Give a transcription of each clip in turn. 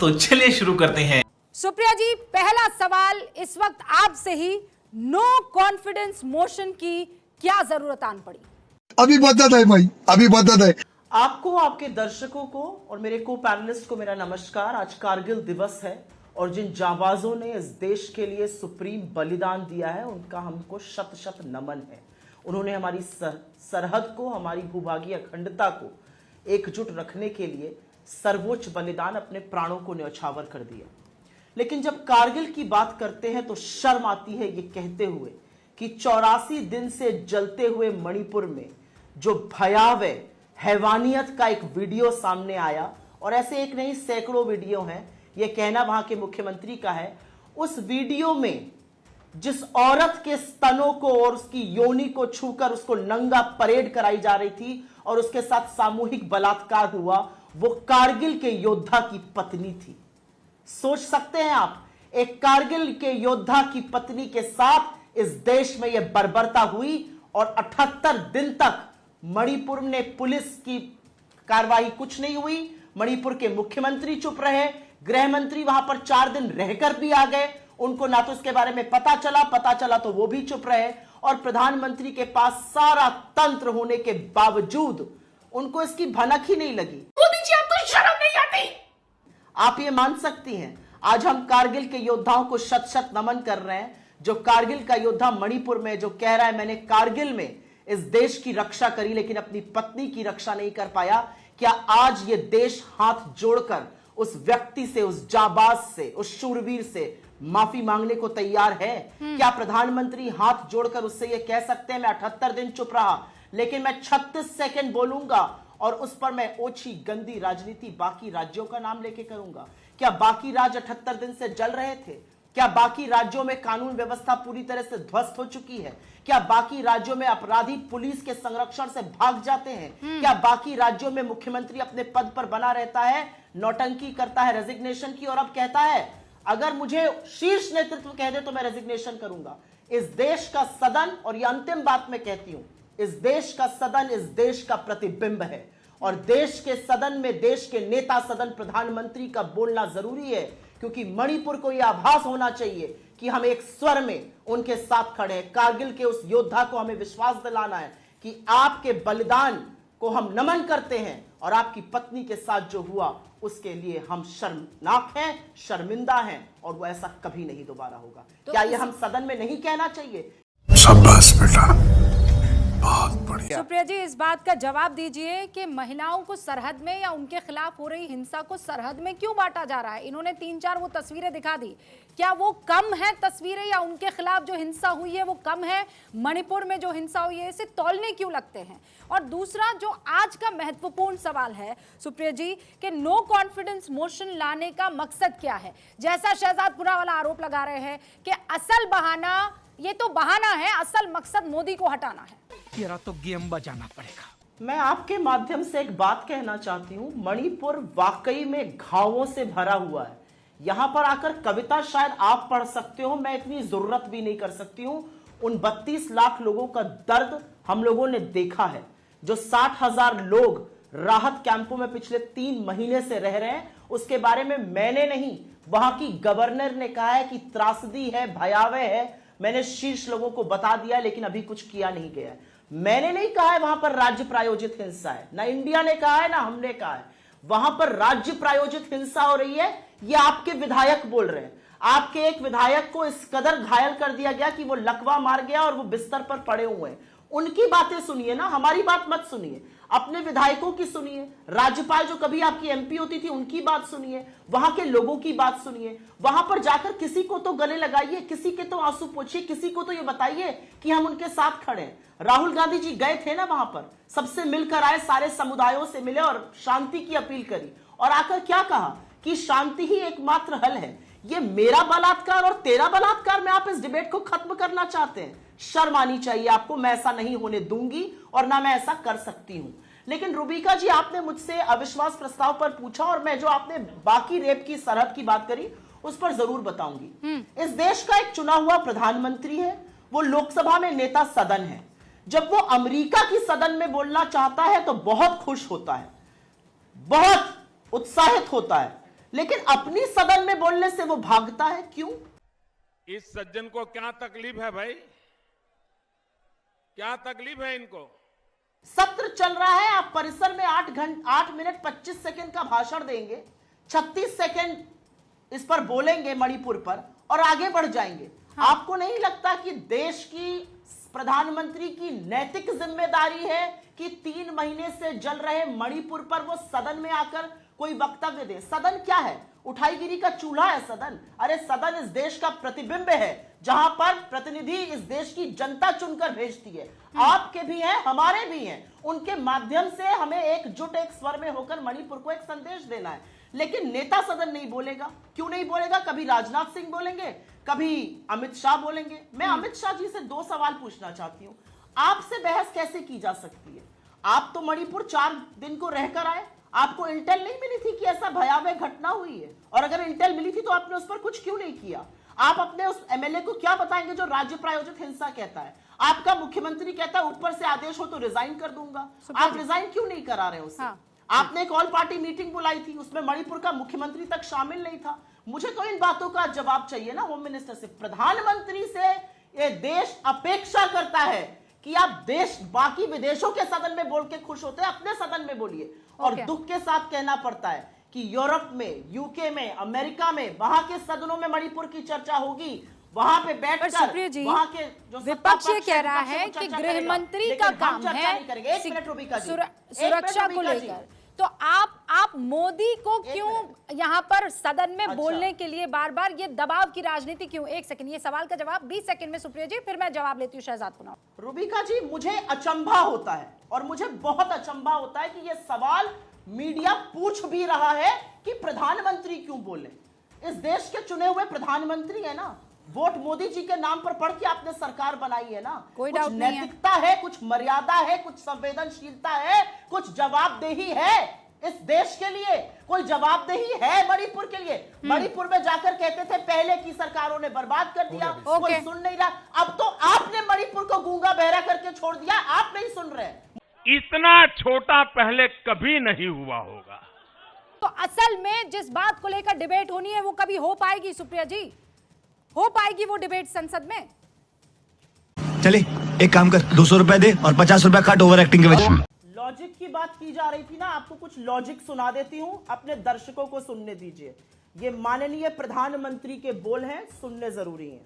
तो चलिए शुरू करते हैं। सुप्रिया जी, पहला सवाल इस वक्त आपसे ही, नो कॉन्फिडेंस मोशन की क्या जरूरत आन पड़ी? अभी बदत है भाई, अभी बदत है। आपको, आपके दर्शकों को और मेरे को पैनलिस्ट को मेरा नमस्कार। आज कारगिल दिवस है और जिन जाबाजों ने इस देश के लिए सुप्रीम बलिदान दिया है उनका हमको शत शत नमन है। उन्होंने हमारी सरहद को, हमारी भूभागीय अखंडता को एकजुट रखने के लिए सर्वोच्च बलिदान, अपने प्राणों को न्यौछावर कर दिया। लेकिन जब कारगिल की बात करते हैं तो शर्म आती है ये कहते हुए कि 84 दिन से जलते हुए मणिपुर में जो भयावह हैवानियत का एक वीडियो सामने आया, और ऐसे एक नहीं सैकड़ों वीडियो हैं, ये कहना वहां के मुख्यमंत्री का है। उस वीडियो में जिस औरत के स्तनों को और उसकी योनि को छूकर उसको नंगा परेड कराई जा रही थी और उसके साथ सामूहिक बलात्कार हुआ, वो कारगिल के योद्धा की पत्नी थी। सोच सकते हैं आप, एक कारगिल के योद्धा की पत्नी के साथ इस देश में यह बर्बरता हुई और 78 दिन तक मणिपुर ने पुलिस की कार्रवाई कुछ नहीं हुई। मणिपुर के मुख्यमंत्री चुप रहे, गृह मंत्री वहां पर 4 दिन रहकर भी आ गए, उनको ना तो इसके बारे में पता चला तो वो भी चुप रहे, और प्रधानमंत्री के पास सारा तंत्र होने के बावजूद उनको इसकी भनक ही नहीं लगी। मोदी जी, आपको शर्म नहीं आती? आप ये मान सकती हैं, आज हम कारगिल के योद्धाओं को शत शत नमन कर रहे हैं। जो कारगिल का योद्धा मणिपुर में जो कह रहा है मैंने कारगिल में इस देश की रक्षा करी लेकिन अपनी पत्नी की रक्षा नहीं कर पाया, क्या आज ये देश हाथ जोड़कर उस व्यक्ति से, उस जाबाज से, उस शूरवीर से माफी मांगने को तैयार है? क्या प्रधानमंत्री हाथ जोड़कर उससे ये कह सकते हैं मैं 78 दिन चुप रहा लेकिन मैं 36 सेकंड बोलूंगा और उस पर मैं ओछी गंदी राजनीति बाकी राज्यों का नाम लेके करूंगा? क्या बाकी राज्य 78 दिन से जल रहे थे? क्या बाकी राज्यों में कानून व्यवस्था पूरी तरह से ध्वस्त हो चुकी है? क्या बाकी राज्यों में अपराधी पुलिस के संरक्षण से भाग जाते हैं? क्या बाकी राज्यों में मुख्यमंत्री अपने पद पर बना रहता है, नौटंकी करता है रेजिग्नेशन की, और अब कहता है अगर मुझे शीर्ष नेतृत्व कह दे तो मैं रेजिग्नेशन करूंगा? इस देश का सदन, और यह अंतिम बात मैं कहती हूं, इस देश का सदन इस देश का प्रतिबिंब है, और देश के सदन में देश के नेता सदन प्रधानमंत्री का बोलना जरूरी है, क्योंकि मणिपुर को यह आभास होना चाहिए कि हम एक स्वर में उनके साथ खड़े हैं। कारगिल के उस योद्धा को हमें विश्वास दिलाना है कि आपके बलिदान को हम नमन करते हैं, और आपकी पत्नी के साथ जो हुआ उसके लिए हम शर्मनाक हैं, शर्मिंदा हैं, और वो ऐसा कभी नहीं दोबारा होगा। तो क्या ये हम सदन में नहीं कहना चाहिए? शाबाश बेटा, बहुत बढ़िया। सुप्रिया जी, इस बात का जवाब दीजिए कि महिलाओं को सरहद में या उनके खिलाफ हो रही हिंसा को सरहद में क्यों बांटा जा रहा है? इन्होंने 3-4 वो तस्वीरें दिखा दी, क्या वो कम है तस्वीरें, या उनके खिलाफ जो हिंसा हुई है वो कम है? मणिपुर में जो हिंसा हुई है इसे तौलने क्यों लगते हैं? और दूसरा जो आज का महत्वपूर्ण सवाल है सुप्रिया जी, कि नो कॉन्फिडेंस मोशन लाने का मकसद क्या है? जैसा शहजादपुरा वाला आरोप लगा रहे हैं कि असल बहाना, ये तो बहाना है, असल मकसद मोदी को हटाना है। तेरा तो गेम बजाना पड़ेगा। मैं आपके माध्यम से एक बात कहना चाहती हूं, मणिपुर वाकई में घावों से भरा हुआ है। यहां पर आकर कविता शायद आप पढ़ सकते हो, मैं इतनी जरूरत भी नहीं कर सकती हूं। उन 32 लाख लोगों का दर्द हम लोगों ने देखा है। जो 60,000 लोग राहत कैंपों में पिछले 3 महीने से रह रहे हैं, उसके बारे में मैंने नहीं, वहां की गवर्नर ने कहा है कि त्रासदी है, भयावह है। मैंने शीर्ष लोगों को बता दिया लेकिन अभी कुछ किया नहीं गया है। मैंने नहीं कहा है वहां पर राज्य प्रायोजित हिंसा है, ना इंडिया ने कहा है ना हमने कहा है। वहां पर राज्य प्रायोजित हिंसा हो रही है, ये आपके विधायक बोल रहे हैं। आपके एक विधायक को इस कदर घायल कर दिया गया कि वो लकवा मार गया और वो बिस्तर पर पड़े हुए हैं। उनकी बातें सुनिए ना, हमारी बात मत सुनिए, अपने विधायकों की सुनिए। राज्यपाल जो कभी आपकी एमपी होती थी उनकी बात सुनिए, वहां के लोगों की बात सुनिए। वहां पर जाकर किसी को तो गले लगाइए, किसी के तो आंसू पोंछिए, किसी को तो ये बताइए कि हम उनके साथ खड़े हैं। राहुल गांधी जी गए थे ना वहां पर, सबसे मिलकर आए, सारे समुदायों से मिले और शांति की अपील करी, और आकर क्या कहा कि शांति ही एकमात्र हल है। ये मेरा बलात्कार और तेरा बलात्कार में आप इस डिबेट को खत्म करना चाहते हैं? शर्म आनी चाहिए आपको। मैं ऐसा नहीं होने दूंगी और ना मैं ऐसा कर सकती हूं। लेकिन रूबिका जी, आपने मुझसे अविश्वास प्रस्ताव पर पूछा, और मैं जो आपने बाकी रेप की सरहद की बात करी उस पर जरूर बताऊंगी। इस देश का एक चुना हुआ प्रधानमंत्री है, वो लोकसभा में नेता सदन है। जब वो अमेरिका की सदन में बोलना चाहता है तो बहुत खुश होता है, बहुत उत्साहित होता है। लेकिन अपनी सदन में बोलने से वो भागता है, क्यों? इस सज्जन को क्या तकलीफ है भाई? क्या तकलीफ है इनको? सत्र चल रहा है, आप परिसर में 8 मिनट 25 सेकंड का भाषण देंगे, 36 सेकंड इस पर बोलेंगे मणिपुर पर और आगे बढ़ जाएंगे। हाँ। आपको नहीं लगता कि देश की प्रधानमंत्री की नैतिक जिम्मेदारी है कि 3 महीने से जल रहे मणिपुर पर वो सदन में आकर कोई वक्तव्य दे? सदन क्या है? उठाईगिरी का चूल्हा है सदन? अरे सदन इस देश का प्रतिबिंब है, जहां पर प्रतिनिधि इस देश की जनता चुनकर भेजती है। आपके भी हैं, हमारे भी हैं, उनके माध्यम से हमें एकजुट एक स्वर में होकर मणिपुर को एक संदेश देना है। लेकिन नेता सदन नहीं बोलेगा। क्यों नहीं बोलेगा? कभी राजनाथ सिंह बोलेंगे, कभी अमित शाह बोलेंगे। मैं अमित शाह जी से 2 सवाल पूछना चाहती हूं। आपसे बहस कैसे की जा सकती है? आप तो मणिपुर 4 दिन को रहकर आए, आपको इंटेल नहीं मिली थी कि ऐसा भयावह घटना हुई है? और अगर इंटेल मिली थी तो आपने उस पर कुछ क्यों नहीं किया? आप अपने उस एमएलए को क्या बताएंगे जो राज्य प्रायोजित हिंसा कहता है? आपका मुख्यमंत्री कहता है ऊपर से आदेश हो तो रिजाइन कर दूंगा। आप रिजाइन क्यों नहीं करा रहे उससे? हाँ। आपने एक ऑल पार्टी मीटिंग बुलाई थी, उसमें मणिपुर का मुख्यमंत्री तक शामिल नहीं था। मुझे तो इन बातों का जवाब चाहिए ना होम मिनिस्टर से। प्रधानमंत्री से ये देश अपेक्षा करता है कि आप देश बाकी विदेशों के सदन में बोल के खुश होते हैं, अपने सदन में बोलिए। और दुख के साथ कहना पड़ता है कि यूरोप में, यूके में, अमेरिका में, वहां के सदनों में मणिपुर की चर्चा होगी, वहां पे बैठकर वहां के जो विपक्ष ये कह रहा है कि गृह मंत्री का काम है सुरक्षा को लेकर, तो आप मोदी को क्यों यहाँ पर सदन में बोलने के लिए बार बार ये दबाव की राजनीति क्यों? 1 सेकंड, ये सवाल का जवाब 20 सेकंड में सुप्रिया जी, फिर मैं जवाब लेती हूँ शहजाद पुनः। रूबिका जी, मुझे अचंभा होता है और मुझे बहुत अचंभा होता है कि ये सवाल मीडिया पूछ भी रहा है कि प्रधानमंत्री क्यों बोले। इस देश के चुने हुए प्रधानमंत्री है ना, वोट मोदी जी के नाम पर पढ़ के आपने सरकार बनाई है ना। कोई कुछ नैतिकता है, कुछ मर्यादा है, कुछ संवेदनशीलता है, कुछ जवाबदेही है इस देश के लिए। कोई जवाबदेही है मणिपुर के लिए? मणिपुर में जाकर कहते थे पहले की सरकारों ने बर्बाद कर दिया, कोई सुन नहीं रहा। अब तो आपने मणिपुर को गूंगा बहरा करके छोड़ दिया, आप नहीं सुन रहे। इतना छोटा पहले कभी नहीं हुआ होगा। तो असल में जिस बात को लेकर डिबेट होनी है वो कभी हो पाएगी सुप्रिया जी? हो पाएगी वो डिबेट संसद में? चले एक काम कर, 200 रुपए दे और 50 रुपए काट ओवर एक्टिंग के वजह। लॉजिक की बात की जा रही थी ना, आपको कुछ लॉजिक सुना देती हूं, अपने दर्शकों को सुनने दीजिए। ये माननीय प्रधानमंत्री के बोल हैं, सुनने जरूरी हैं।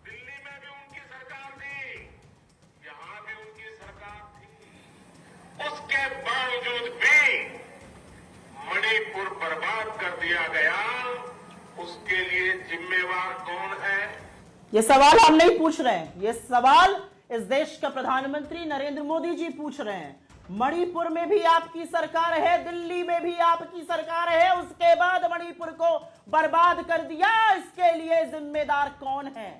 दिल्ली में भी उनकी सरकार थी, यहां भी उनकी सरकार थी, उसके बावजूद भी मणिपुर बर्बाद कर दिया गया। उसके लिए जिम्मेवार कौन है? ये सवाल हम नहीं पूछ रहे हैं, ये सवाल इस देश का प्रधानमंत्री नरेंद्र मोदी जी पूछ रहे हैं। मणिपुर में भी आपकी सरकार है, दिल्ली में भी आपकी सरकार है, उसके बाद मणिपुर को बर्बाद कर दिया, इसके लिए जिम्मेदार कौन है?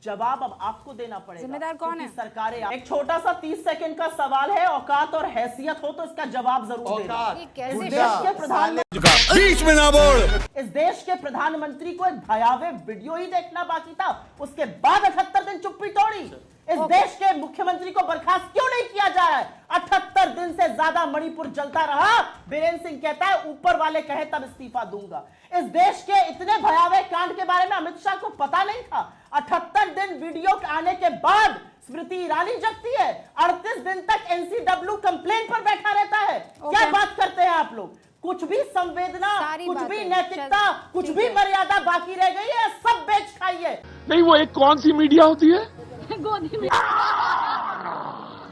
जवाब अब आपको देना पड़ेगा। जिम्मेदार कौन है? सरकारें। एक छोटा सा 30 सेकंड का सवाल है, औकात और हैसियत हो तो इसका जवाब जरूर देना। इस देश के प्रधानमंत्री बीच में ना बोल। इस देश के प्रधानमंत्री को एक भयावह वीडियो ही देखना बाकी था, उसके बाद 78 दिन चुप्पी तोड़ी। इस देश के मुख्यमंत्री को बर्खास्त क्यों नहीं किया जा रहा है? 78 दिन से ज्यादा मणिपुर जलता रहा। बीरेंद्र सिंह कहता है ऊपर वाले कहे तब इस्तीफा दूंगा। इस देश के इतने भयावह कांड के बारे में अमित शाह को पता नहीं था। 78 दिन वीडियो आने के बाद स्मृति ईरानी जगती है, 38 दिन तक एनसीडब्ल्यू कंप्लेंट पर बैठा रहता है। क्या बात करते हैं आप लोग? कुछ भी संवेदना, कुछ भी नैतिकता, कुछ भी मर्यादा बाकी रह गई है? सब बेच खाइए। नहीं, वो एक कौन सी मीडिया होती है? गोदी में